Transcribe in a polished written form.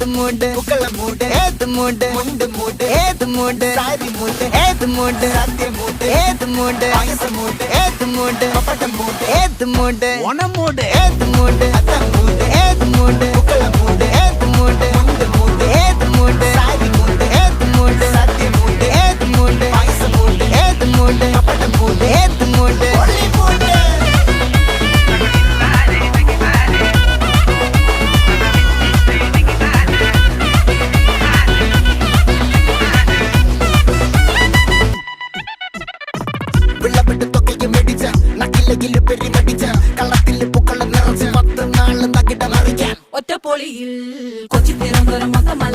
ഏത് മൂട് പുക്കള മൂട് ഏത് മൂട് മുണ്ട് മൂട് ഏത് മൂട് സാരി മൂട് ഏത് മൂട് സദ്യ മൂട് ഏത് മൂട് പായസ മൂട് ഏത് മൂട് പപ്പടം മൂട് ഏത് മൂട് ഓണം മൂട് ഏത് മൂട് അത്തം മൂട് ഏത് മൂട് പുക്കള മൂട് ഏത് മൂട് മുണ്ട് മൂട് ഏത് മൂട് സാരി മൂട് ഏത് മൂട് സദ്യ മൂട് ഏത് മൂട് പായസ മൂട് ഏത് മൂട് പപ്പടം മൂട് ഏത് മൂട് ഒളി മൂട് വിളവെട്ട് തൊക്കയും മേടിച്ച നക്കിലകില് പെരുമടിച്ച കള്ളത്തില് പൂക്കളം നിറച്ച് 10 നാള് നകിട മറിക്കാൻ ഒറ്റപ്പൊളിയിൽ കൊച്ചി തിരുവനന്തപുരം മൊത്തമല